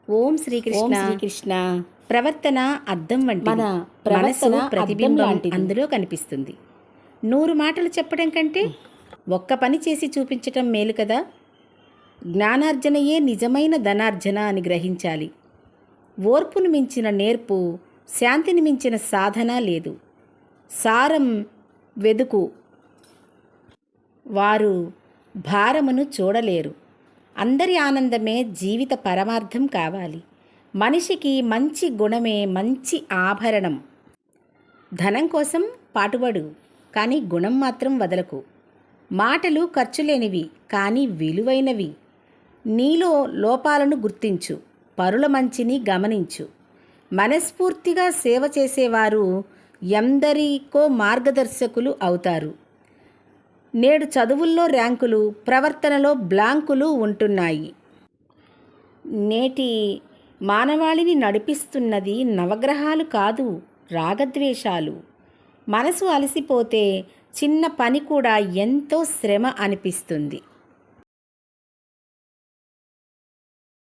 ఓం శ్రీకృష్ణ. శ్రీకృష్ణ. ప్రవర్తన అద్దం వంటి మన మనసు ప్రవర్తన ప్రతిబింబం అద్దం లాంటిది. అందులో కనిపిస్తుంది. 100 మాటలు చెప్పడం కంటే ఒక్క పని చేసి చూపించటం మేలు కదా. జ్ఞానార్జనయే నిజమైన ధనార్జన అని గ్రహించాలి. ఓర్పును మించిన నేర్పు, శాంతిని మించిన సాధన లేదు. సారం వెదుకు వారు భారమును చూడలేరు. అందరి ఆనందమే జీవిత పరమార్థం కావాలి. మనిషికి మంచి గుణమే మంచి ఆభరణం. ధనం కోసం పాటుపడు, కానీ గుణం మాత్రం వదలకు. మాటలు ఖర్చులేనివి కానీ విలువైనవి. నీలో లోపాలను గుర్తించు, పరుల మంచిని గమనించు. మనస్ఫూర్తిగా సేవ చేసేవారు ఎందరికో మార్గదర్శకులు అవుతారు. నేడు చదువుల్లో ర్యాంకులు, ప్రవర్తనలో బ్లాంకులు ఉంటున్నాయి. నేటి మానవాళిని నడిపిస్తున్నది నవగ్రహాలు కాదు, రాగద్వేషాలు. మనసు అలసిపోతే చిన్న పని కూడా ఎంతో శ్రమ అనిపిస్తుంది.